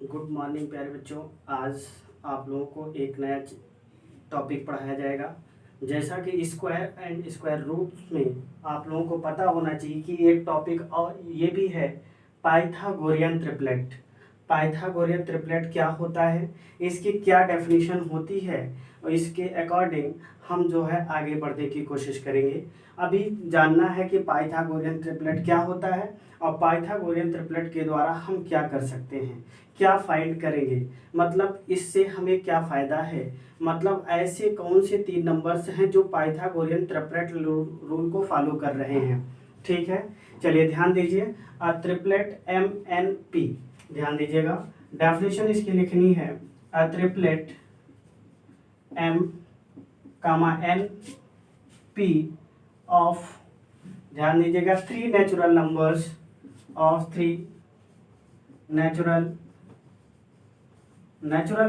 Good morning प्यारे बच्चों। आज आप लोगों को एक नया टॉपिक पढ़ाया जाएगा। जैसा कि स्क्वायर एंड स्क्वायर रूट्स में आप लोगों को पता होना चाहिए कि एक टॉपिक और ये भी है, पाइथागोरियन ट्रिपलेट। पाइथागोरियन ट्रिपलेट क्या होता है, इसकी क्या डेफिनेशन होती है, और इसके अकॉर्डिंग हम जो है आगे बढ़ने की कोशिश करेंगे। अभी जानना है कि पाइथागोरियन ट्रिपलेट क्या होता है और पाइथागोरियन ट्रिपलेट के द्वारा हम क्या कर सकते हैं, क्या फाइंड करेंगे, मतलब इससे हमें क्या फ़ायदा है, मतलब ऐसे कौन से 3 नंबर्स हैं जो पाइथागोरियन ट्रिपलेट रूल को फॉलो कर रहे हैं। ठीक है, चलिए ध्यान दीजिए। ट्रिपलेट MNP, ध्यान दीजिएगा, डेफिनेशन इसकी लिखनी है। ट्रिपलेट M, NP ऑफ, ध्यान दीजिएगा, 3 natural numbers of 3 natural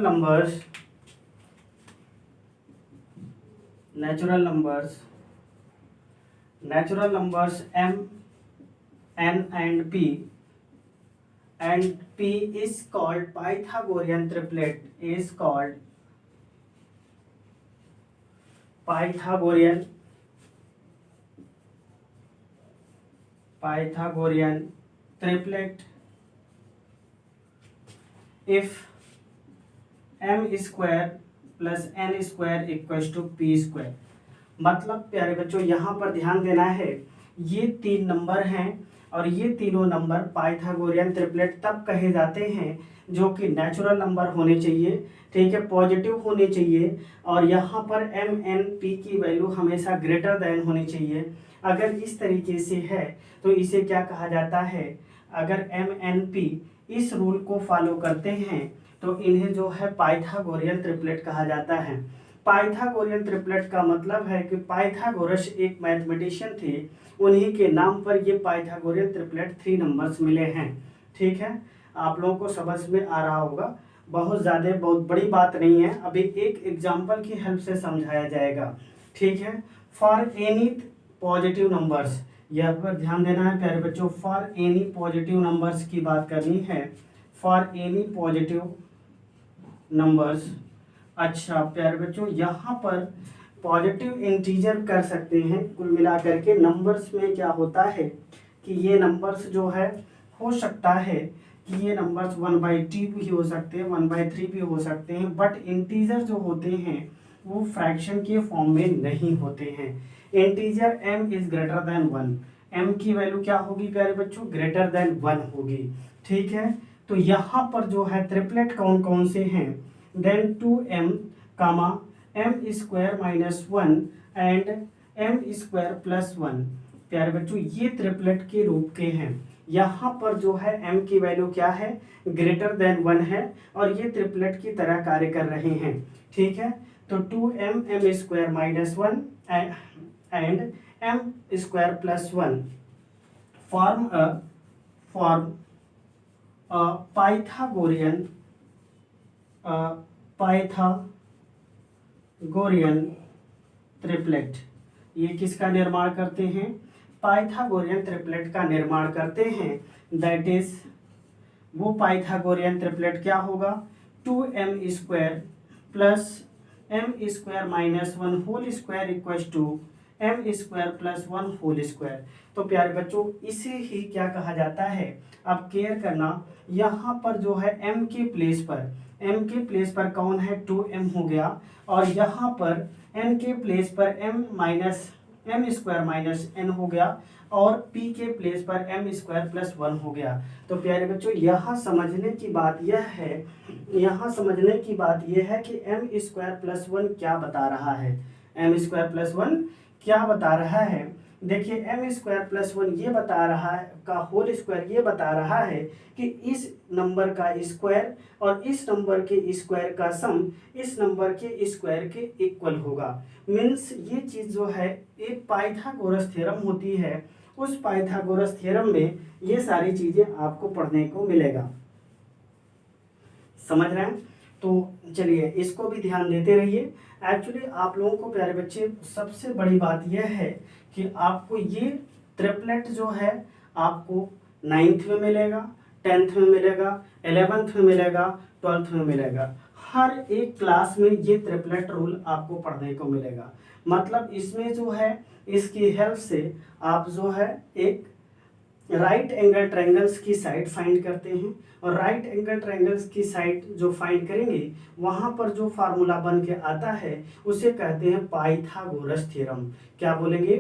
numbers M, N and P, and P is called Pythagorean triplet, is called Pythagorean triplet if M square plus N square equals to P square. मतलब प्यारे बच्चों यहाँ पर ध्यान देना है, ये 3 नंबर हैं और ये तीनों नंबर पाइथागोरियन ट्रिपलेट तब कहे जाते हैं जो कि नेचुरल नंबर होने चाहिए, ठीक है, पॉजिटिव होने चाहिए, और यहाँ पर MNP की वैल्यू हमेशा ग्रेटर देन होनी चाहिए। अगर इस तरीके से है तो इसे क्या कहा जाता है, अगर MNP इस रूल को फॉलो करते हैं तो इन्हें जो है पाइथागोरियन ट्रिपलेट कहा जाता है। पाइथागोरियन ट्रिपलेट का मतलब है कि पाइथागोरस एक मैथमेटिशियन थे, उन्हीं के नाम पर ये पाइथागोरियन ट्रिपलेट 3 नंबर्स मिले हैं। ठीक है, आप लोगों को समझ में आ रहा होगा, बहुत बड़ी बात नहीं है, अभी एक एग्जाम्पल की हेल्प से समझाया जाएगा। ठीक है, फॉर एनी पॉजिटिव नंबर्स, यहाँ पर ध्यान देना है प्यारे बच्चों, फॉर एनी पॉजिटिव नंबर्स की बात करनी है, फॉर एनी पॉजिटिव नंबर्स। अच्छा प्यारे बच्चों, यहाँ पर पॉजिटिव इंटीजर कर सकते हैं। कुल मिलाकर के नंबर्स में क्या होता है कि ये नंबर्स जो है, हो सकता है कि ये नंबर्स 1/2 भी हो सकते हैं, 1/3 भी हो सकते हैं, बट इंटीजर जो होते हैं वो फ्रैक्शन के फॉर्म में नहीं होते हैं। Integer m is greater than 1, m की वैल्यू क्या होगी प्यारे बच्चों, ग्रेटर देन 1 होगी। ठीक है, तो यहाँ पर जो है ट्रिपलेट कौन कौन से हैं, then 2m, m square minus 1 and m square plus 1। प्यारे बच्चों ये ट्रिपलेट के रूप के हैं। यहाँ पर जो है m की वैल्यू क्या है, ग्रेटर देन 1 है, और ये ट्रिपलेट की तरह कार्य कर रहे हैं। ठीक है, तो 2m, m square minus 1 and m square plus 1 form Pythagorean triplet. ये किसका निर्माण करते हैं, पाइथागोरियन ट्रिपलेट का निर्माण करते हैं। दैट इज, वो पाइथागोरियन ट्रिपलेट क्या होगा, 2m square plus m square minus 1 whole square equals to m square plus 1 whole square. तो प्यारे बच्चों इसे ही क्या कहा जाता है, अब केयर करना, यहाँ पर जो है m के प्लेस पर कौन है, 2m हो गया, और यहाँ पर n के प्लेस पर m स्क्वायर माइनस n हो गया, और p के प्लेस पर m स्क्वायर प्लस 1 हो गया। तो प्यारे बच्चों यहाँ समझने की बात यह है कि m स्क्वायर प्लस 1 क्या बता रहा है, m स्क्वायर प्लस 1 क्या बता रहा है। देखिए m स्क्वायर प्लस 1 ये बता रहा है, का होल स्क्वायर ये बता रहा है कि इस नंबर का स्क्वायर और इस नंबर के स्क्वायर का सम इस नंबर के स्क्वायर के इक्वल होगा। मीन्स ये चीज़ जो है एक पाइथागोरस थ्योरम होती है, उस पाइथागोरस थ्योरम में ये सारी चीज़ें आपको पढ़ने को मिलेगा। समझ रहे हैं, तो चलिए इसको भी ध्यान देते रहिए। एक्चुअली आप लोगों को प्यारे बच्चे सबसे बड़ी बात यह है कि आपको ये ट्रिपलेट जो है आपको 9th में मिलेगा, 10th में मिलेगा, 11th में मिलेगा, 12th में मिलेगा। हर एक क्लास में ये ट्रिपलेट रूल आपको पढ़ने को मिलेगा। मतलब इसमें जो है इसकी हेल्प से आप जो है एक राइट एंगल ट्रायंगल्स की साइड फाइंड करते हैं, और राइट एंगल ट्रायंगल्स की साइड जो फाइंड करेंगे वहां पर जो फार्मूला बन के आता है उसे कहते हैं पाइथागोरस थ्योरम। क्या बोलेंगे?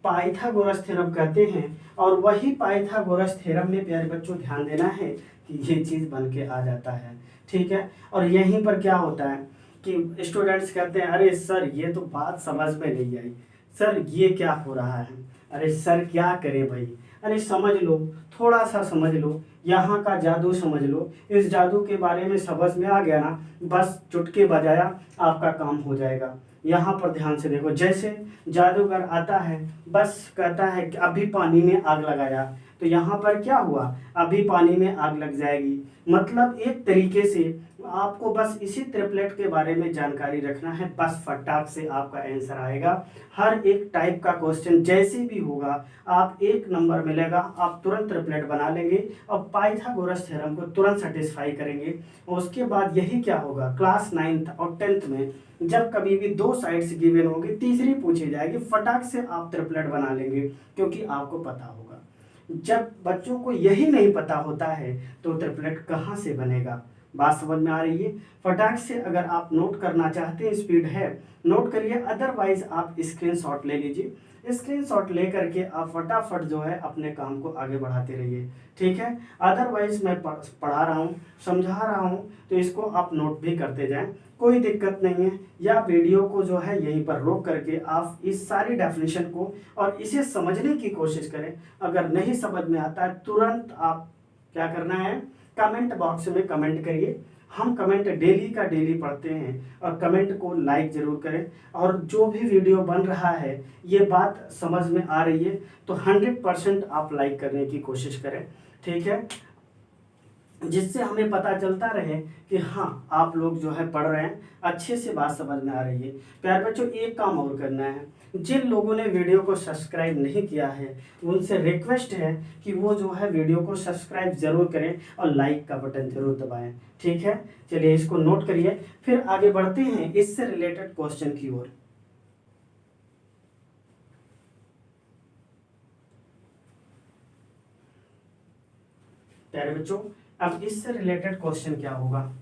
पाइथागोरस थ्योरम कहते हैं। और वही पाइथागोरस थ्योरम में प्यारे बच्चों ध्यान देना है कि ये चीज बन के आ जाता है, ठीक है। और यहीं पर क्या होता है कि स्टूडेंट्स कहते हैं अरे सर ये तो बात समझ में नहीं आई, सर ये क्या हो रहा है, अरे सर क्या करें भाई, अरे समझ लो, थोड़ा सा समझ लो, यहाँ का जादू समझ लो, इस जादू के बारे में समझ में आ गया ना, बस चुटकी बजाया आपका काम हो जाएगा। यहाँ पर ध्यान से देखो, जैसे जादूगर आता है बस कहता है कि अभी पानी में आग लगाया, तो यहाँ पर क्या हुआ, अभी पानी में आग लग जाएगी। मतलब एक तरीके से आपको बस इसी ट्रिपलेट के बारे में जानकारी रखना है, बस फटाक से आपका आंसर आएगा। हर एक टाइप का क्वेश्चन जैसे भी होगा आप एक नंबर मिलेगा, आप तुरंत ट्रिपलेट बना लेंगे और पाइथागोरस थ्योरम को तुरंत सेटिस्फाई करेंगे। उसके बाद यही क्या होगा, क्लास 9th और 10th में जब कभी भी दो साइड्स गिवन होगी, तीसरी पूछी जाएगी, फटाक से आप ट्रिपलेट बना लेंगे, क्योंकि आपको पता होगा। जब बच्चों को यही नहीं पता होता है तो ट्रिपलेट कहाँ से बनेगा। बात समझ में आ रही है? फटाक से अगर आप नोट करना चाहते हैं, स्पीड है नोट करिए, अदरवाइज आप स्क्रीनशॉट ले लीजिए। स्क्रीनशॉट ले करके आप फटाफट जो है अपने काम को आगे बढ़ाते रहिए, ठीक है। अदरवाइज मैं पढ़ा रहा हूँ, समझा रहा हूँ, तो इसको आप नोट भी करते जाएं, कोई दिक्कत नहीं है। या वीडियो को जो है यहीं पर रोक करके आप इस सारी डेफिनेशन को और इसे समझने की कोशिश करें। अगर नहीं समझ में आता है तुरंत आप क्या करना है, कमेंट बॉक्स में कमेंट करिए। हम कमेंट डेली का डेली पढ़ते हैं, और कमेंट को लाइक जरूर करें। और जो भी वीडियो बन रहा है ये बात समझ में आ रही है तो 100% आप लाइक करने की कोशिश करें, ठीक है, जिससे हमें पता चलता रहे कि हाँ आप लोग जो है पढ़ रहे हैं, अच्छे से बात समझ में आ रही है। प्यारे बच्चों एक काम और करना है, जिन लोगों ने वीडियो को सब्सक्राइब नहीं किया है उनसे रिक्वेस्ट है कि वो जो है वीडियो को सब्सक्राइब जरूर करें और लाइक का बटन जरूर दबाएं, ठीक है। चलिए इसको नोट करिए, फिर आगे बढ़ते हैं इससे रिलेटेड क्वेश्चन की ओर। प्यारे बच्चों अब इससे रिलेटेड क्वेश्चन क्या होगा,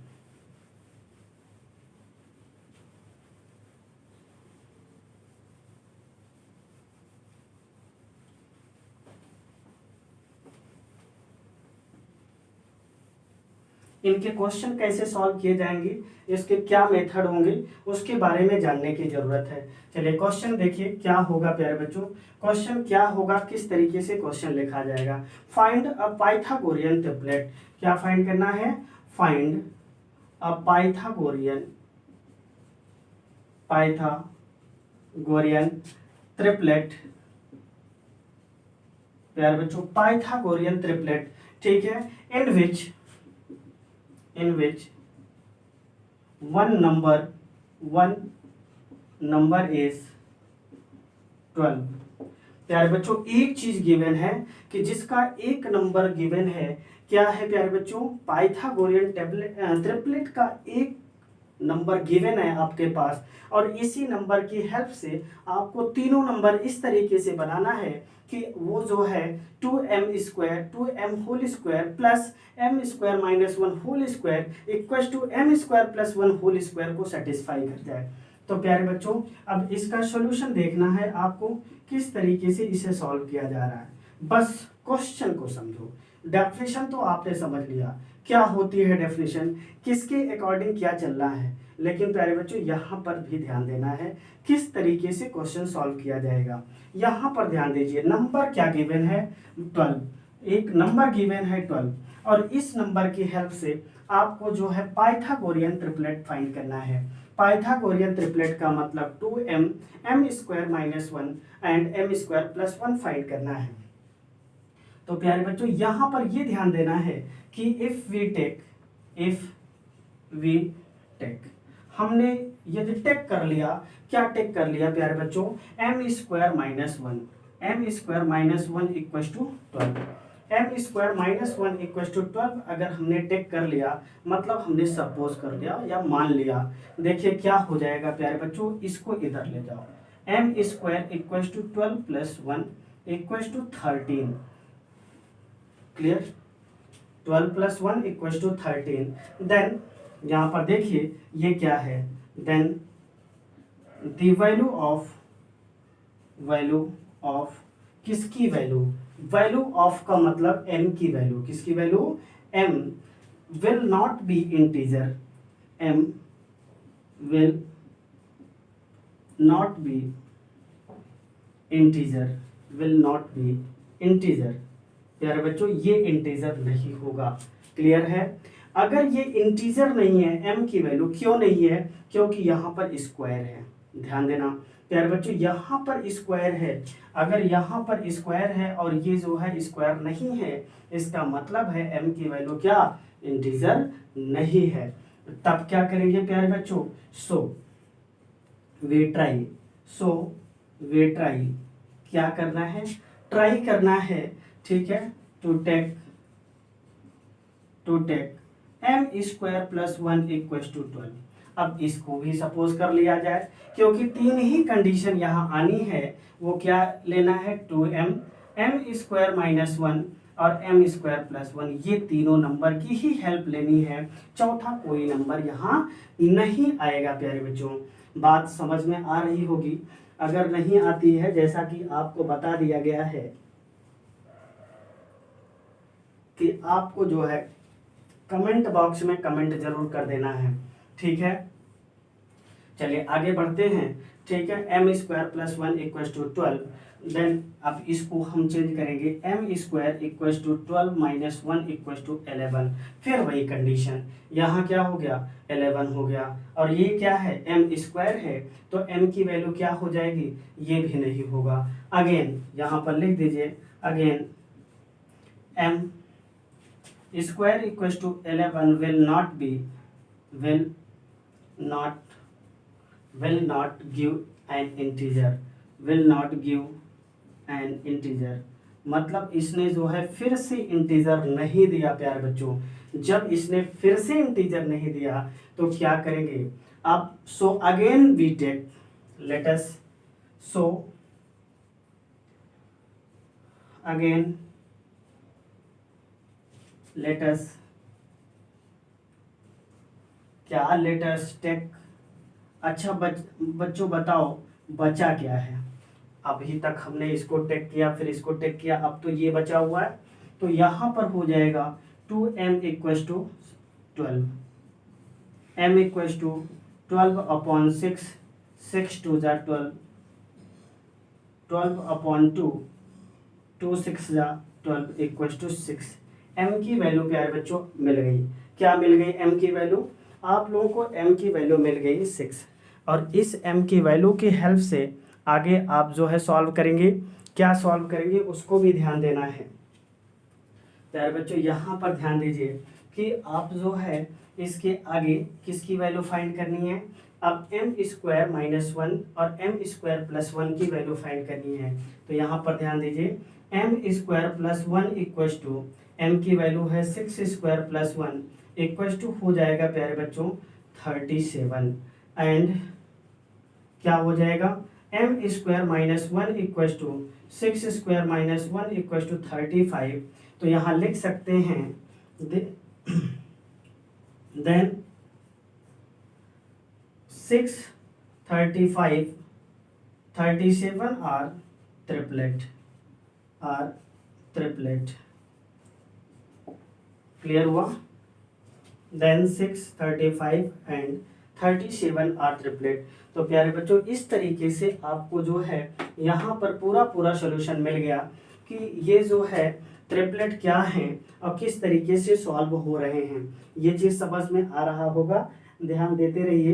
इनके क्वेश्चन कैसे सॉल्व किए जाएंगे, इसके क्या मेथड होंगे, उसके बारे में जानने की जरूरत है। चलिए क्वेश्चन देखिए क्या होगा प्यारे बच्चों। क्वेश्चन क्या होगा, किस तरीके से क्वेश्चन लिखा जाएगा। Find a Pythagorean triplet. क्या फाइंड करना है, फाइंड अ पाइथागोरियन ट्रिपलेट। प्यारे बच्चों पाइथागोरियन ट्रिपलेट, ठीक है, in which one number is 12। प्यारे बच्चों एक चीज गिवन है कि जिसका एक नंबर गिवन है, क्या है प्यारे बच्चों, पाइथागोरियन ट्रिपलेट का एक नंबर गिवन है आपके पास, और इसी नंबर की हेल्प से आपको तीनों नंबर इस तरीके से बनाना है कि वो जो है 2m whole square plus m square minus 1 whole square equal to m square plus 1 whole square को सेटिस्फाई कर जाए। तो प्यारे बच्चों अब इसका सॉल्यूशन देखना है आपको, किस तरीके से इसे सॉल्व किया जा रहा है। बस क्वेश्चन को समझो, डेफिनेशन तो आपने समझ लिया क्या होती है डेफिनेशन, किसके अकॉर्डिंग क्या चल रहा है, लेकिन प्यारे बच्चों यहाँ पर भी ध्यान देना है किस तरीके से क्वेश्चन सॉल्व किया जाएगा। यहाँ पर ध्यान दीजिए, नंबर क्या गिवन है 12, एक नंबर गिवन है 12, और इस नंबर की हेल्प से आपको जो है पाइथागोरियन ट्रिपलेट फाइंड करना है। पाइथागोरियन ट्रिपलेट का मतलब 2m square minus 1 and m square plus 1 find करना है। तो प्यारे बच्चों यहाँ पर ये ध्यान देना है कि इफ वी टेक हमने यदि टेक कर लिया, क्या टेक कर लिया प्यारे बच्चों, m square minus 1 equal to 12। M square minus one equal to 12 अगर हमने टेक कर लिया, मतलब हमने सपोज कर लिया या मान लिया, देखिए क्या हो जाएगा प्यारे बच्चों, इसको इधर ले जाओ। M square equal to 12 plus 1 equal to 13। Clear? 12 plus 1 equal to 13। Then यहाँ पर देखिए ये क्या है, देन द वैल्यू ऑफ किसकी वैल्यू, वैल्यू ऑफ का मतलब m की वैल्यू, किसकी value, m will not be integer, m will not be integer, will not be integer. प्यारे बच्चों ये इंटीजर नहीं होगा। क्लियर है? अगर ये इंटीजर नहीं है m की वैल्यू, क्यों नहीं है, क्योंकि यहाँ पर स्क्वायर है। ध्यान देना प्यारे बच्चों, यहाँ पर स्क्वायर है, अगर यहाँ पर स्क्वायर है और ये जो है स्क्वायर नहीं है, इसका मतलब है m की वैल्यू क्या, इंटीजर नहीं है। तब क्या करेंगे प्यारे बच्चों, सो वी ट्राई, क्या करना है, ट्राई करना है, ठीक है, to take M square plus 1 equal to 12। अब इसको भी सपोज कर लिया जाए, क्योंकि तीन ही कंडीशन यहाँ आनी है। वो क्या लेना है, 2m, एम स्क्वायर माइनस 1 और एम स्क्वायर प्लस 1, ये तीनों नंबर की ही हेल्प लेनी है। चौथा कोई नंबर यहाँ नहीं आएगा प्यारे बच्चों। बात समझ में आ रही होगी। अगर नहीं आती है, जैसा कि आपको बता दिया गया है कि आपको जो है कमेंट बॉक्स में कमेंट जरूर कर देना है, ठीक है। चलिए आगे बढ़ते हैं, ठीक है। M square plus 1 equal to 12। Then अब इसको हम चेंज करेंगे, M square equal to 12 minus 1 equal to 11। फिर वही कंडीशन, यहाँ क्या हो गया, 11 हो गया। और ये क्या है, एम स्क्वायर है, तो एम की वैल्यू क्या हो जाएगी, ये भी नहीं होगा। अगेन यहाँ पर लिख दीजिए, again M square equal to 11 will not give an integer, मतलब इसने जो है फिर से इंटीजर नहीं दिया प्यारे बच्चों। जब इसने फिर से इंटीजर नहीं दिया तो क्या करेंगे अब, so again we take, let us, so again let us, क्या लेट अस टेक। अच्छा बच्चों बताओ बचा क्या है, अभी तक हमने इसको टेक किया, फिर इसको टेक किया, अब तो ये बचा हुआ है। तो यहाँ पर हो जाएगा 2m equal to 12, m equal to 12 upon 6, 6 2 जा 12, 12 अपॉन 2, 2 6 जा 12 इक्वल टू 6। m की वैल्यू प्यारे बच्चों मिल गई। क्या मिल गई m की वैल्यू, आप लोगों को m की वैल्यू मिल गई 6। और इस m की वैल्यू की हेल्प से आगे आप जो है सॉल्व करेंगे, क्या सॉल्व करेंगे उसको भी ध्यान देना है प्यारे बच्चों। यहाँ पर ध्यान दीजिए कि आप जो है इसके आगे किसकी वैल्यू फाइंड करनी है। अब एम स्क्वायर माइनस 1 और एम स्क्वायर प्लस 1 की वैल्यू फाइंड करनी है। तो यहाँ पर ध्यान दीजिए, M square plus 1 equal to, M की वैल्यू है 6 स्क्वायर प्लस 1 इक्वल टू हो जाएगा प्यारे बच्चों 37। एंड क्या हो जाएगा, M square minus 1 equal to 6 square minus 1 equal to 35। तो यहाँ लिख सकते हैं देन 6, 35, 37 आर ट्रिपलेट, क्लियर हुआ। Then 6, 35 and 37 are triplet. तो प्यारे बच्चों इस तरीके से आपको जो है यहाँ पर पूरा सॉल्यूशन मिल गया कि ये जो है ट्रिपलेट क्या है और किस तरीके से सॉल्व हो रहे हैं। ये चीज़ समझ में आ रहा होगा, ध्यान देते रहिए,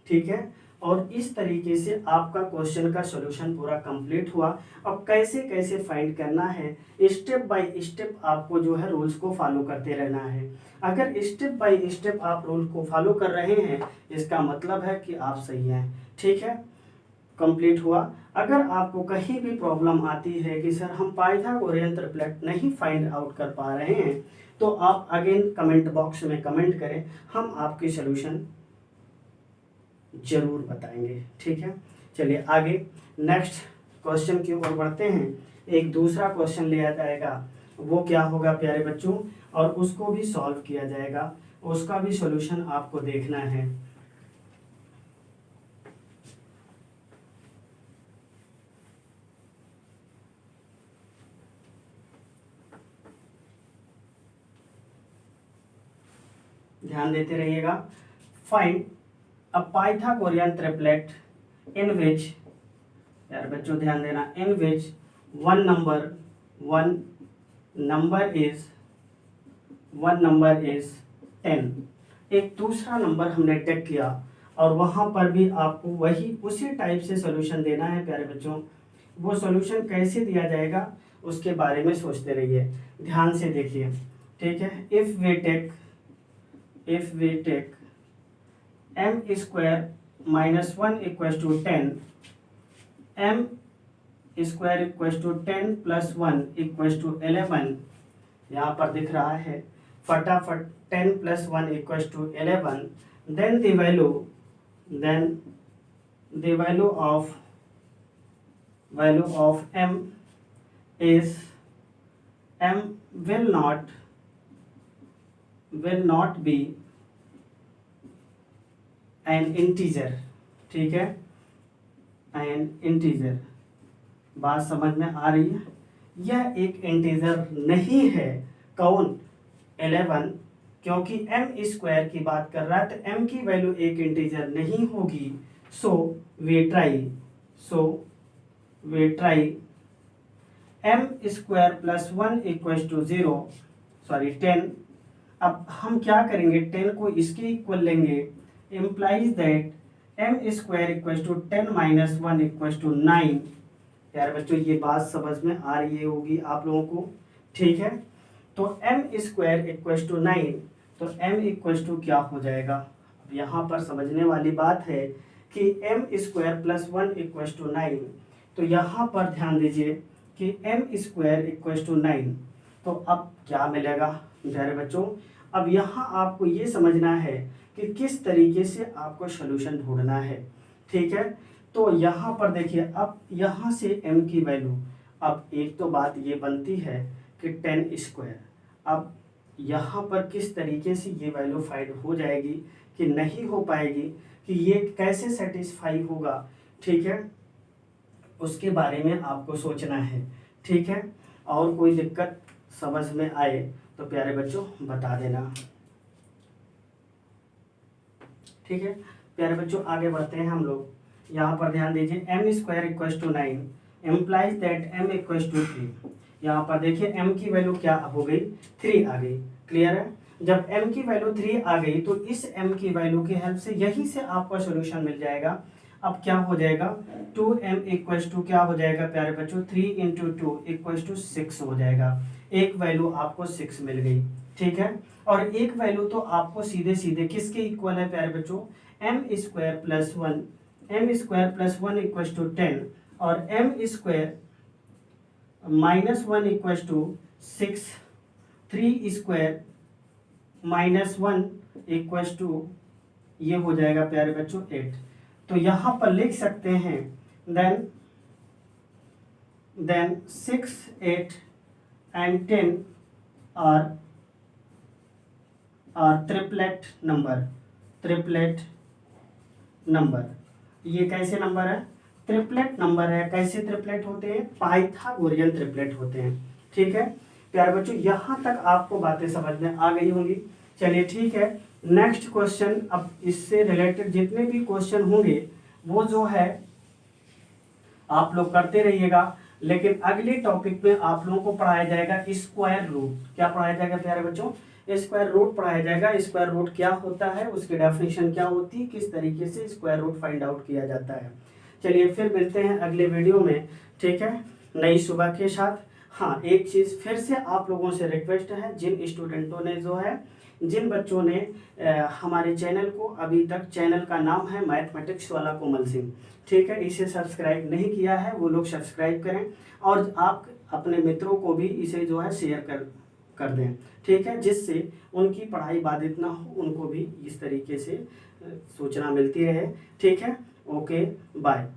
ठीक है। और इस तरीके से आपका क्वेश्चन का सॉल्यूशन पूरा कंप्लीट हुआ। अब कैसे कैसे फाइंड करना है, स्टेप बाय स्टेप आपको जो है रूल्स को फॉलो करते रहना है। अगर स्टेप बाय स्टेप आप रूल को फॉलो कर रहे हैं, इसका मतलब है कि आप सही हैं, ठीक है। कंप्लीट हुआ। अगर आपको कहीं भी प्रॉब्लम आती है कि सर हम पाइथागोरियन ट्रिपलेट नहीं फाइंड आउट कर पा रहे हैं, तो आप अगेन कमेंट बॉक्स में कमेंट करें, हम आपके सॉल्यूशन जरूर बताएंगे। ठीक है, चलिए आगे नेक्स्ट क्वेश्चन की ओर बढ़ते हैं। एक दूसरा क्वेश्चन लिया जाएगा, वो क्या होगा प्यारे बच्चों, और उसको भी सॉल्व किया जाएगा, उसका भी सॉल्यूशन आपको देखना है। ध्यान देते रहिएगा। फाइंड अ पाइथागोरियन ट्रिपलेट इन विच, यार बच्चों ध्यान देना, इन विच वन नंबर इज 10। एक दूसरा नंबर हमने टेक किया और वहां पर भी आपको वही उसी टाइप से सॉल्यूशन देना है प्यारे बच्चों। वो सॉल्यूशन कैसे दिया जाएगा उसके बारे में सोचते रहिए, ध्यान से देखिए। ठीक है, if we take m square minus 1 equals to 10, m square equals to 10 plus 1 equals to 11, यहाँ पर दिख रहा है फटाफट 10 plus 1 equals to 11, then the value of m is, m will not be an integer। ठीक है, an integer, बात समझ में आ रही है। यह एक इंटीजर नहीं है, कौन, 11, क्योंकि m स्क्वायर की बात कर रहा है तो m की वैल्यू एक इंटीजर नहीं होगी। So we try m square plus 1 equals to 0, sorry 10। अब हम क्या करेंगे, 10 को इसके इक्वल लेंगे, implies that m square equals to 10 minus 1 equals to 9। यार बच्चों ये बात समझ में आ रही होगी आप लोगों को। ठीक है, तो m स्क्वायर इक्वल्स टू 9, तो m इक्वल्स टू क्या हो जाएगा। अब यहाँ पर समझने वाली बात है कि m square plus 1 equals to 9, तो यहाँ पर ध्यान दीजिए कि m स्क्वायर इक्वल्स टू 9, तो अब क्या मिलेगा प्यारे बच्चों। अब यहाँ आपको ये समझना है कि किस तरीके से आपको सॉल्यूशन ढूंढना है। ठीक है, तो यहाँ पर देखिए, अब यहाँ से m की वैल्यू, अब एक तो बात ये बनती है कि 10 स्क्वायर, अब यहाँ पर किस तरीके से ये वैल्यू फाइंड हो जाएगी कि नहीं हो पाएगी, कि ये कैसे सेटिस्फाई होगा। ठीक है, उसके बारे में आपको सोचना है। ठीक है, और कोई दिक्कत समझ में आए तो प्यारे बच्चों बता देना। ठीक है प्यारे बच्चों, आगे बढ़ते हैं हम लोग। यहाँ पर ध्यान दीजिए, m square equals to 9 implies that m equals to 3। यहाँ पर देखिए m की वैल्यू क्या हो गई, 3 आ गई। क्लियर है, जब m की वैल्यू 3 आ गई तो इस m की वैल्यू की हेल्प से यहीं से आपका सॉल्यूशन मिल जाएगा। अब क्या हो जाएगा, 2m इक्वल्स टू क्या हो जाएगा प्यारे बच्चों, 3 इंटू 2 इक्वल्स टू 6 हो जाएगा। एक वैल्यू आपको 6 मिल गई। ठीक है, और एक वैल्यू तो आपको सीधे सीधे किसके इक्वल है प्यारे बच्चों, m square plus 1 equals to 10 और m square minus 1 equals to 6, 3 square minus 1 equals to, ये हो जाएगा प्यारे बच्चों 8। तो यहाँ पर लिख सकते हैं then 6, 8 and 10 are triplet number. ये कैसे नंबर है, ट्रिपलेट नंबर है। कैसे ट्रिपलेट होते हैं, पाइथागोरियन ट्रिपलेट होते हैं। ठीक है प्यारे बच्चों, यहाँ तक आपको बातें समझ में आ गई होंगी। चलिए ठीक है, नेक्स्ट क्वेश्चन, अब इससे रिलेटेड जितने भी क्वेश्चन होंगे वो जो है आप लोग करते रहिएगा, लेकिन अगले टॉपिक में आप लोगों को पढ़ाया जाएगा स्क्वायर रूट। क्या पढ़ाया जाएगा प्यारे बच्चों, स्क्वायर रूट पढ़ाया जाएगा। स्क्वायर रूट क्या होता है, उसकी डेफिनेशन क्या होती है, किस तरीके से स्क्वायर रूट फाइंड आउट किया जाता है। चलिए फिर मिलते हैं अगले वीडियो में। ठीक है, नई सुबह के साथ। हाँ, एक चीज़ फिर से आप लोगों से रिक्वेस्ट है, जिन स्टूडेंटों ने जो है जिन बच्चों ने हमारे चैनल को अभी तक, चैनल का नाम है मैथमेटिक्स वाला कोमल सिंह, ठीक है, इसे सब्सक्राइब नहीं किया है वो लोग सब्सक्राइब करें, और आप अपने मित्रों को भी इसे जो है शेयर कर दें, ठीक है, जिससे उनकी पढ़ाई बाधित ना हो, उनको भी इस तरीके से सूचना मिलती रहे, ठीक है। Okay, bye.